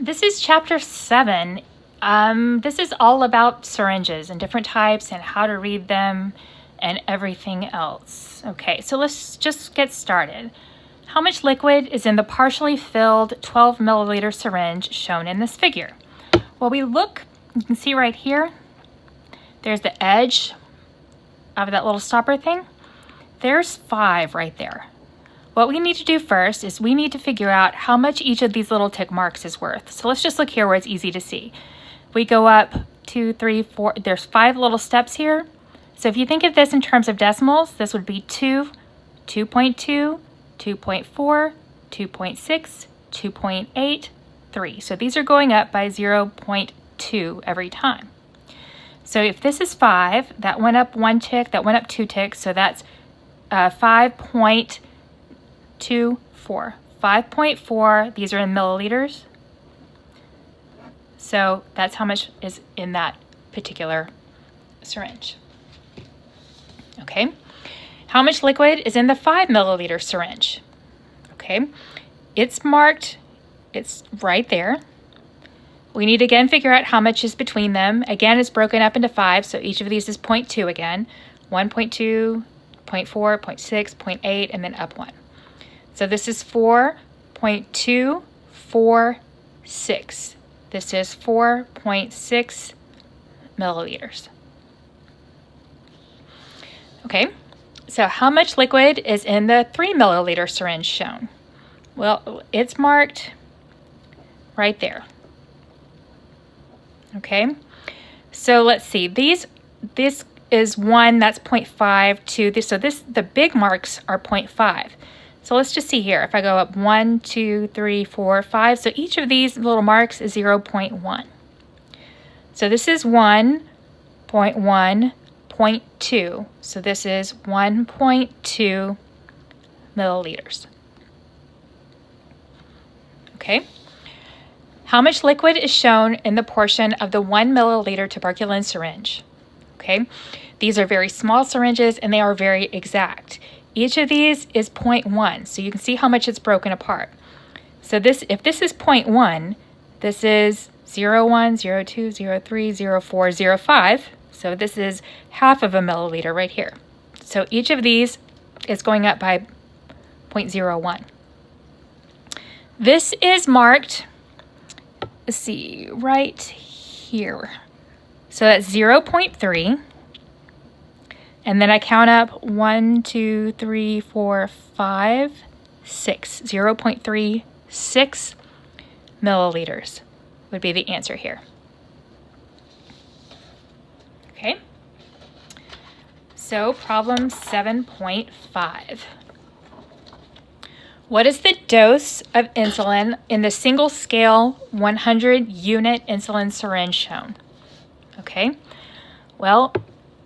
This is chapter 7. This is all about syringes and different types and how to read them and everything else. Okay, so let's just get started. How much liquid is in the partially filled 12 milliliter syringe shown in this figure? Well, you can see right here, there's the edge of that little stopper thing. There's 5 right there. What we need to do first is we need to figure out how much each of these little tick marks is worth. So let's just look here where it's easy to see. We go up 2, 3, 4, there's 5 little steps here. So if you think of this in terms of decimals, this would be 2, 2.2, 2.4, 2.6, 2.8, 3. So these are going up by 0.2 every time. So if this is 5, that went up 1 tick, that went up 2 ticks, so that's 5.24. 5.4, these are in milliliters. So that's how much is in that particular syringe. Okay, how much liquid is in the 5 milliliter syringe? Okay, it's marked, it's right there. We need to again figure out how much is between them. Again, it's broken up into 5, so each of these is 0.2 again. 1.2, 0.4, 0.6, 0.8, and then up 1. So this is 4.246. This is 4.6 milliliters. Okay, so how much liquid is in the 3 milliliter syringe shown? Well, it's marked right there. Okay, so let's see. This is 1, that's 0.5, 2. So the big marks are 0.5. So let's just see here. If I go up 1, 2, 3, 4, 5. So each of these little marks is 0.1. So this is 1.1, 0.2. So this is 1.2 milliliters. Okay. How much liquid is shown in the portion of the 1 milliliter tuberculin syringe? Okay. These are very small syringes and they are very exact. Each of these is 0.1, so you can see how much it's broken apart. So if this is 0.1, this is 0.1, 0.2, 0.3, 0.4, 0.5. So this is half of a milliliter right here. So each of these is going up by 0.01. This is marked, let's see, right here. So that's 0.3. And then I count up 1, 2, 3, 4, 5, 6. 0.36 milliliters would be the answer here. Okay. So problem 7.5. What is the dose of insulin in the single scale 100 unit insulin syringe shown? Okay. Well,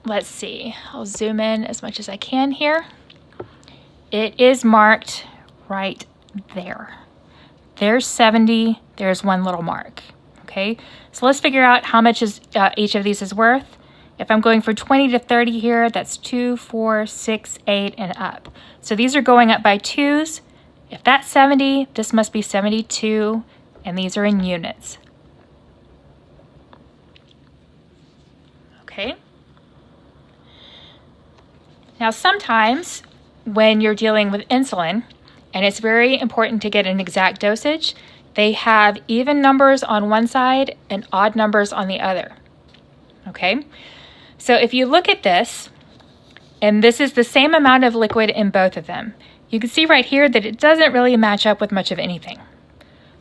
let's see, I'll zoom in as much as I can here. It is marked right there. There's 70, there's 1 little mark, okay? So let's figure out how much each of these is worth. If I'm going for 20 to 30 here, that's 2, 4, 6, 8, and up. So these are going up by 2s. If that's 70, this must be 72, and these are in units. Okay? Now, sometimes when you're dealing with insulin, and it's very important to get an exact dosage, they have even numbers on one side and odd numbers on the other. Okay? So if you look at this, and this is the same amount of liquid in both of them, you can see right here that it doesn't really match up with much of anything.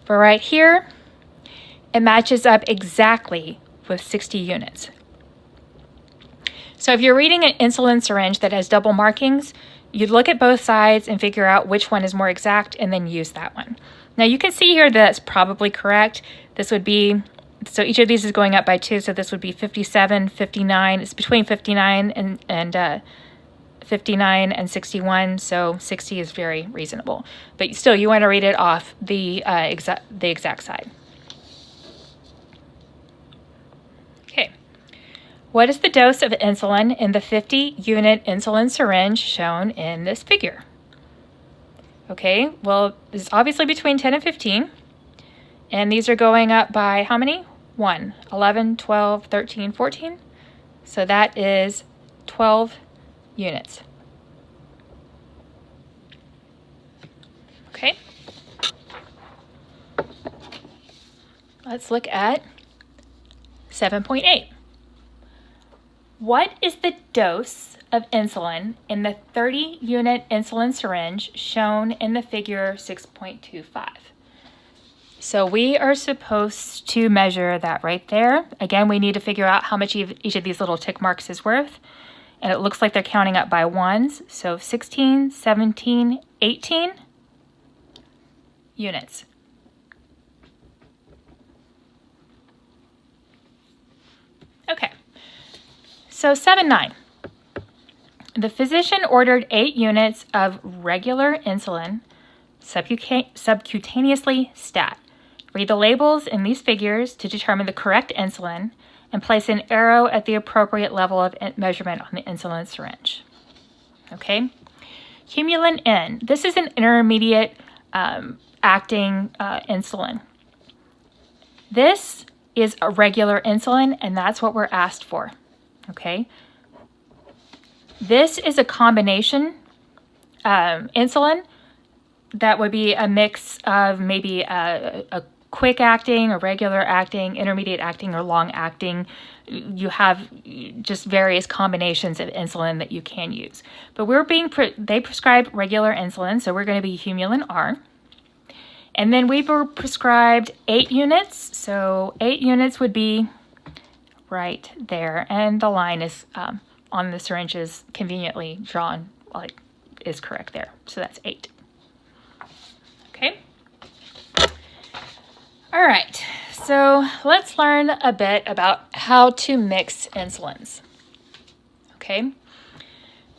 But right here, it matches up exactly with 60 units. So if you're reading an insulin syringe that has double markings, you'd look at both sides and figure out which one is more exact and then use that one. Now you can see here that that's probably correct. This would be, so each of these is going up by 2, so this would be 57, 59. It's between 59 and 59 and 61, so 60 is very reasonable. But still, you want to read it off the exact side. Okay. What is the dose of insulin in the 50-unit insulin syringe shown in this figure? Okay, well, this is obviously between 10 and 15. And these are going up by how many? 1, 11, 12, 13, 14. So that is 12 units. Okay. Let's look at 7.8. What is the dose of insulin in the 30-unit insulin syringe shown in the figure 6.25? So we are supposed to measure that right there. Again, we need to figure out how much each of these little tick marks is worth. And it looks like they're counting up by ones. So 16, 17, 18 units. Okay, so 7.9. The physician ordered 8 units of regular insulin, subcutaneously stat. Read the labels in these figures to determine the correct insulin and place an arrow at the appropriate level of measurement on the insulin syringe. Okay, Humulin N. This is an intermediate acting insulin. This is a regular insulin, and that's what we're asked for. Okay, this is a combination insulin that would be a mix of maybe a quick acting, or regular acting, intermediate acting, or long acting. You have just various combinations of insulin that you can use. But they prescribe regular insulin, so we're going to be Humulin R. And then we were prescribed 8 units, so 8 units would be right there. And the line is on the syringe is conveniently drawn, like is correct there. So that's 8. Okay. All right, so let's learn a bit about how to mix insulins. Okay,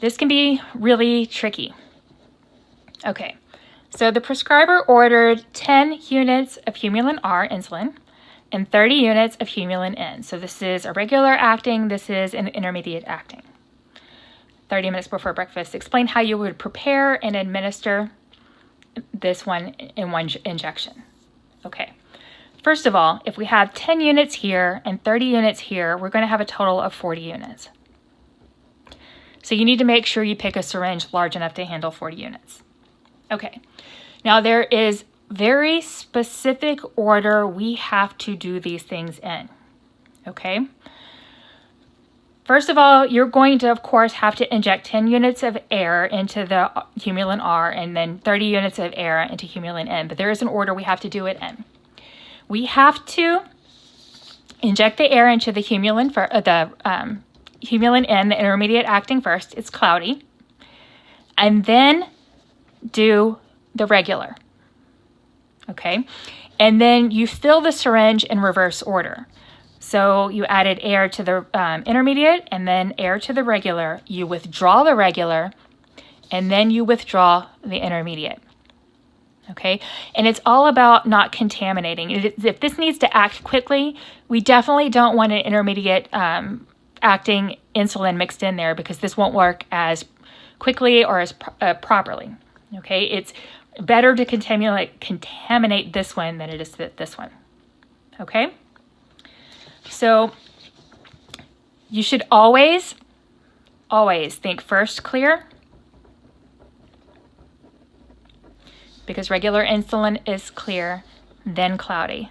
this can be really tricky. Okay, so the prescriber ordered 10 units of Humulin R insulin and 30 units of Humulin N. So this is a regular acting, this is an intermediate acting. 30 minutes before breakfast. Explain how you would prepare and administer this one in one injection. Okay. First of all, if we have 10 units here and 30 units here, we're going to have a total of 40 units. So you need to make sure you pick a syringe large enough to handle 40 units. Okay, now there is very specific order we have to do these things in. Okay, first of all, you're going to, of course, have to inject 10 units of air into the Humulin R and then 30 units of air into Humulin N, but there is an order we have to do it in. We have to inject the air into the Humulin N, the intermediate acting first. It's cloudy. And then do the regular. Okay? And then you fill the syringe in reverse order. So you added air to the intermediate and then air to the regular. You withdraw the regular and then you withdraw the intermediate. Okay, and it's all about not contaminating. If this needs to act quickly, we definitely don't want an intermediate acting insulin mixed in there because this won't work as quickly or as properly. Okay, it's better to contaminate this one than it is this one. Okay, so you should always think first clear, because regular insulin is clear, then cloudy.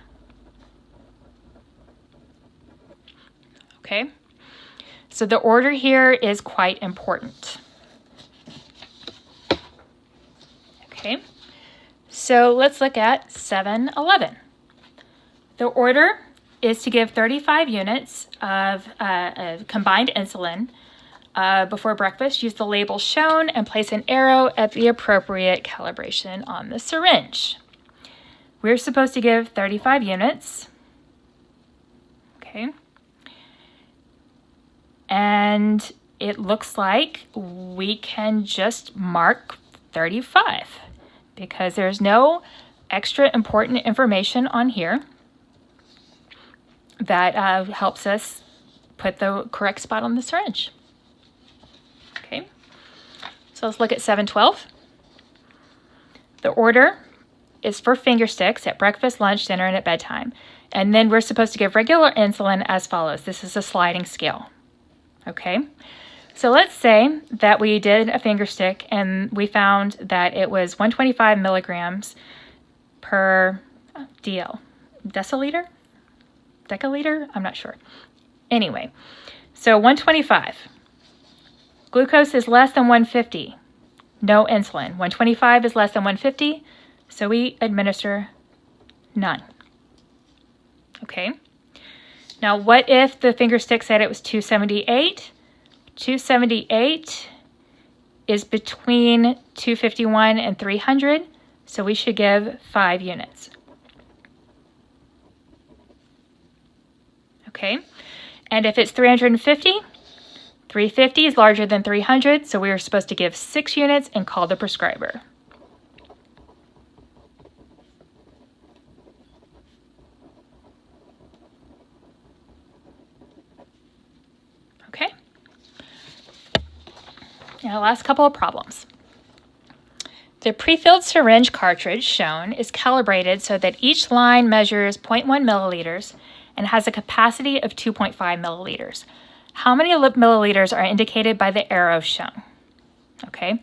Okay, so the order here is quite important. Okay, so let's look at 7.11. The order is to give 35 units of combined insulin before breakfast. Use the label shown and place an arrow at the appropriate calibration on the syringe. We're supposed to give 35 units. Okay. And it looks like we can just mark 35 because there's no extra important information on here that helps us put the correct spot on the syringe. So let's look at 7.12. The order is for finger sticks at breakfast, lunch, dinner, and at bedtime. And then we're supposed to give regular insulin as follows. This is a sliding scale. Okay? So let's say that we did a finger stick and we found that it was 125 milligrams per DL. Deciliter? Deciliter? I'm not sure. Anyway, so 125. Glucose is less than 150. No insulin. 125 is less than 150, so we administer none. Okay? Now, what if the finger stick said it was 278? 278 is between 251 and 300, so we should give 5 units. Okay? And if it's 350, 350 is larger than 300, so we are supposed to give 6 units and call the prescriber. Okay? Now, last couple of problems. The pre-filled syringe cartridge shown is calibrated so that each line measures 0.1 milliliters and has a capacity of 2.5 milliliters. How many milliliters are indicated by the arrows shown? Okay,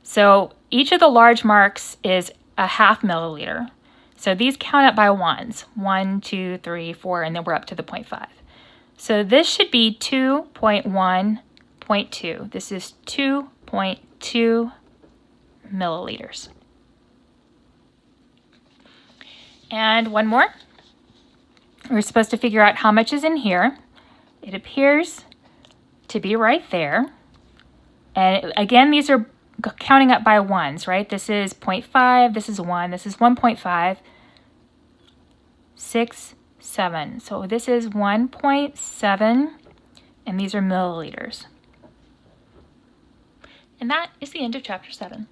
so each of the large marks is a half milliliter. So these count up by ones, 1, 2, 3, 4, and then we're up to the 0.5. So this should be 2.1.2. This is 2.2 milliliters. And one more. We're supposed to figure out how much is in here. It appears to be right there. And again, these are counting up by ones, right? This is 0.5, this is 1, this is 1.5, 6, 7. So this is 1.7, and these are milliliters. And that is the end of chapter 7.